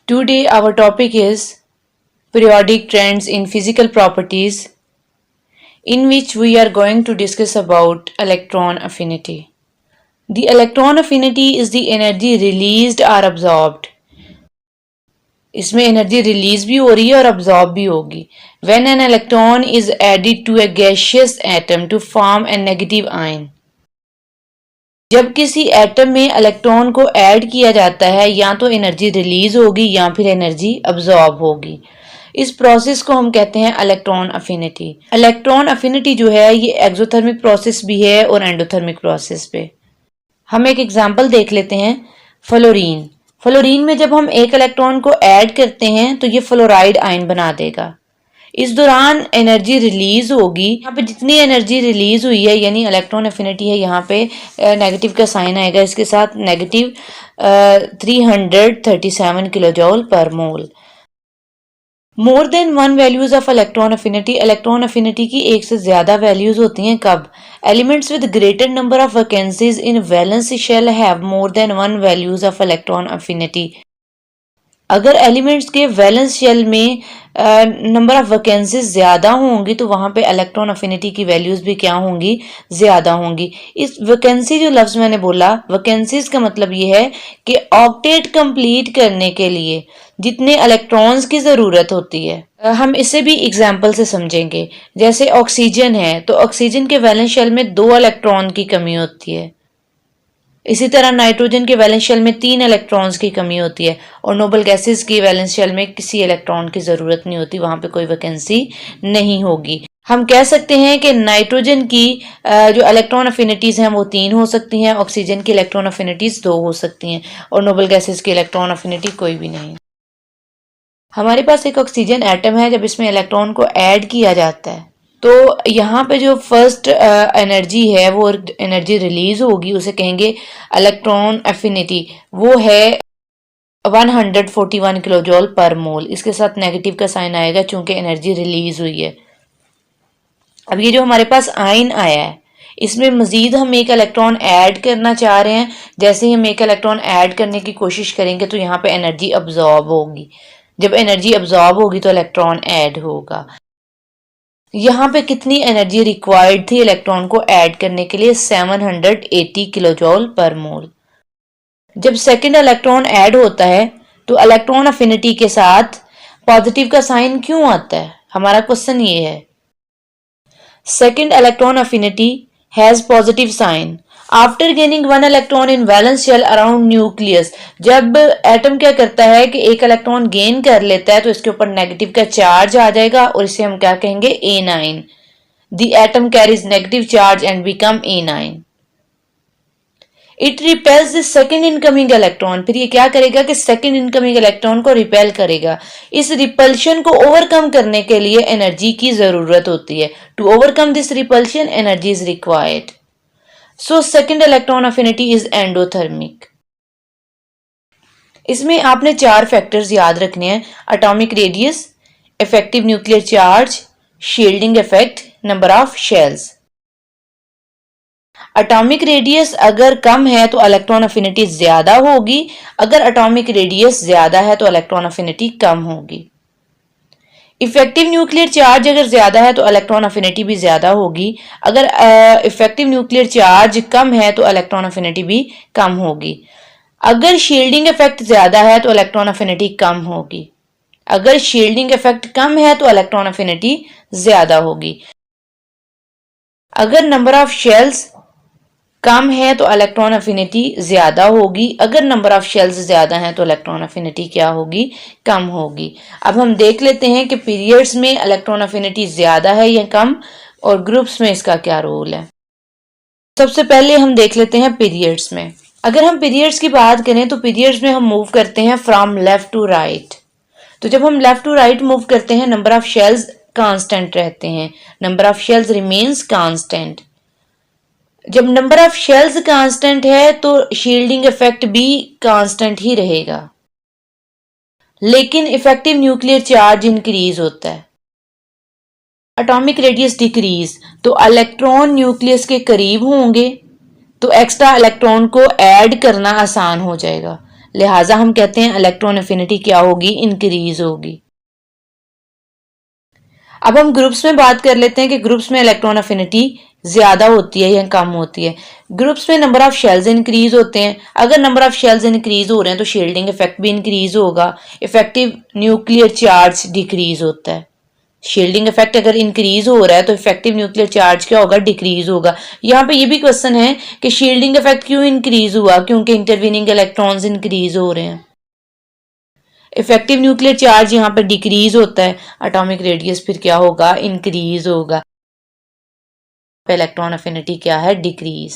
Today our topic is periodic trends in physical properties, in which we are going to discuss about electron affinity. The electron affinity is the energy released or absorbed. इसमें energy release भी हो रही है और absorb भी होगी when an electron is added to a gaseous atom to form a negative ion. जब किसी एटम में इलेक्ट्रॉन को ऐड किया जाता है या तो एनर्जी रिलीज होगी या फिर एनर्जी अब्जॉर्ब होगी। इस प्रोसेस को हम कहते हैं इलेक्ट्रॉन अफिनिटी। इलेक्ट्रॉन अफिनिटी जो है ये एक्सोथर्मिक प्रोसेस भी है और एंडोथर्मिक प्रोसेस पे। हम एक एग्जांपल देख लेते हैं। फ्लोरीन फ्लोरीन में जब हम एक इलेक्ट्रॉन को ऐड करते हैं तो ये फ्लोराइड आयन बना देगा। इस दौरान एनर्जी रिलीज होगी। यहाँ पे जितनी एनर्जी रिलीज हुई है यानी इलेक्ट्रॉन एफिनिटी है, यहाँ पे नेगेटिव का साइन आएगा, इसके साथ negative 337 kilojoule per mole. More than one values of electron affinity की एक से ज्यादा वैल्यूज होती हैं कब? Elements with greater number of vacancies in valence shell have more than one values of electron affinity. अगर एलिमेंट्स के वैलेंस शेल में नंबर ऑफ वैकेंसीज ज्यादा होंगी तो वहां पे इलेक्ट्रॉन अफिनिटी की वैल्यूज भी क्या होंगी? ज्यादा होंगी। इस वैकेंसी जो लफ्ज मैंने बोला, वैकेंसीज का मतलब ये है कि ऑक्टेट कंप्लीट करने के लिए जितने इलेक्ट्रॉन्स की जरूरत होती है। हम इसे भी एग्जाम्पल से समझेंगे। जैसे ऑक्सीजन है तो ऑक्सीजन के वैलेंस शेल में 2 इलेक्ट्रॉन की कमी होती है। इसी तरह नाइट्रोजन के वैलेंस शेल में 3 इलेक्ट्रॉन्स की कमी होती है और नोबल गैसेस की वैलेंस शेल में किसी इलेक्ट्रॉन की जरूरत नहीं होती, वहां पे कोई वैकेंसी नहीं होगी। हम कह सकते हैं कि नाइट्रोजन की जो इलेक्ट्रॉन अफिनिटीज हैं वो 3 हो सकती हैं, ऑक्सीजन की इलेक्ट्रॉन अफिनिटीज 2 हो सकती हैं और नोबल गैसेस की इलेक्ट्रॉन अफिनिटी कोई भी नहीं। हमारे पास एक ऑक्सीजन एटम है, जब इसमें इलेक्ट्रॉन को ऐड किया जाता है तो यहाँ पे जो फर्स्ट एनर्जी है वो एनर्जी रिलीज होगी, उसे कहेंगे इलेक्ट्रॉन एफिनिटी। वो है 141 किलोजूल पर मोल। इसके साथ नेगेटिव का साइन आएगा चूंकि एनर्जी रिलीज हुई है। अब ये जो हमारे पास आयन आया है इसमें मजीद हम एक इलेक्ट्रॉन ऐड करना चाह रहे हैं। जैसे ही हम एक इलेक्ट्रॉन ऐड करने की कोशिश करेंगे तो यहाँ पे एनर्जी अब्जॉर्ब होगी। जब एनर्जी अब्जॉर्ब होगी तो इलेक्ट्रॉन ऐड होगा। यहाँ पे कितनी एनर्जी रिक्वायर्ड थी इलेक्ट्रॉन को ऐड करने के लिए? 780 किलोजूल पर मोल। जब सेकंड इलेक्ट्रॉन ऐड होता है तो इलेक्ट्रॉन अफिनिटी के साथ पॉजिटिव का साइन क्यों आता है? हमारा क्वेश्चन ये है। Second electron affinity has positive sign after gaining one electron in valence shell around nucleus. जब एटम क्या करता है कि एक इलेक्ट्रॉन गेन कर लेता है तो इसके ऊपर नेगेटिव का चार्ज आ जाएगा और इसे हम क्या कहेंगे? A9। The atom carries negative charge and become A9। It repels the second incoming electron. फिर ये क्या करेगा कि सेकेंड इनकमिंग इलेक्ट्रॉन को रिपेल करेगा। इस रिपल्शन को ओवरकम करने के लिए एनर्जी की जरूरत होती है। To overcome this repulsion energy is required. So second electron affinity is endothermic. इसमें आपने 4 फैक्टर्स याद रखने हैं: atomic radius, effective nuclear charge, shielding effect, number of shells. Atomic radius अगर कम है तो इलेक्ट्रॉन अफिनिटी ज्यादा होगी, अगर एटॉमिक रेडियस ज्यादा है तो इलेक्ट्रॉन अफिनिटी कम होगी। इफेक्टिव न्यूक्लियर चार्ज अगर ज्यादा है तो इलेक्ट्रॉन अफिनिटी भी ज्यादा होगी, अगर इफेक्टिव न्यूक्लियर चार्ज कम है तो इलेक्ट्रॉन अफिनिटी भी कम होगी। अगर शील्डिंग इफेक्ट ज्यादा है तो इलेक्ट्रॉन अफिनिटी कम होगी, अगर शील्डिंग इफेक्ट कम है तो इलेक्ट्रॉन अफिनिटी ज्यादा होगी। अगर नंबर ऑफ शेल्स कम है तो इलेक्ट्रॉन अफिनिटी ज्यादा होगी, अगर नंबर ऑफ शेल्स ज्यादा हैं तो इलेक्ट्रॉन अफिनिटी क्या होगी? कम होगी। अब हम देख लेते हैं कि पीरियड्स में इलेक्ट्रॉन अफिनिटी ज्यादा है या कम और ग्रुप्स में इसका क्या रोल है। सबसे पहले हम देख लेते हैं पीरियड्स में। अगर हम पीरियड्स की बात करें तो पीरियड्स में हम मूव करते हैं फ्रॉम लेफ्ट टू राइट। तो जब हम लेफ्ट टू राइट मूव करते हैं नंबर ऑफ शेल्स कांस्टेंट रहते हैं, number of shells remains constant. जब नंबर ऑफ शेल्स कांस्टेंट है तो शील्डिंग इफेक्ट भी कांस्टेंट ही रहेगा, लेकिन इफेक्टिव न्यूक्लियर चार्ज इंक्रीज होता है। एटॉमिक रेडियस डिक्रीज, तो इलेक्ट्रॉन न्यूक्लियस के करीब होंगे तो एक्स्ट्रा इलेक्ट्रॉन को ऐड करना आसान हो जाएगा। लिहाजा हम कहते हैं इलेक्ट्रॉन अफिनिटी क्या होगी, इंक्रीज होगी। अब हम ग्रुप्स में बात कर लेते हैं कि ग्रुप्स में इलेक्ट्रॉन अफिनिटी ज्यादा होती है या कम होती है। ग्रुप्स में नंबर ऑफ शेल्स इंक्रीज होते हैं। अगर नंबर ऑफ शेल्स इंक्रीज हो रहे हैं तो शील्डिंग इफेक्ट भी इंक्रीज होगा। इफेक्टिव न्यूक्लियर चार्ज डिक्रीज होता है। शील्डिंग इफेक्ट अगर इंक्रीज हो रहा है तो इफेक्टिव न्यूक्लियर चार्ज क्या होगा, डिक्रीज होगा। यहाँ पे ये भी क्वेश्चन है कि शील्डिंग इफेक्ट क्यों इंक्रीज हुआ, क्योंकि इंटरवीनिंग इलेक्ट्रॉन्स इंक्रीज हो रहे हैं। इफेक्टिव न्यूक्लियर चार्ज यहाँ पे डिक्रीज होता है, एटॉमिक रेडियस फिर क्या होगा, इंक्रीज होगा। इलेक्ट्रॉन अफिनिटी क्या है, डिक्रीज।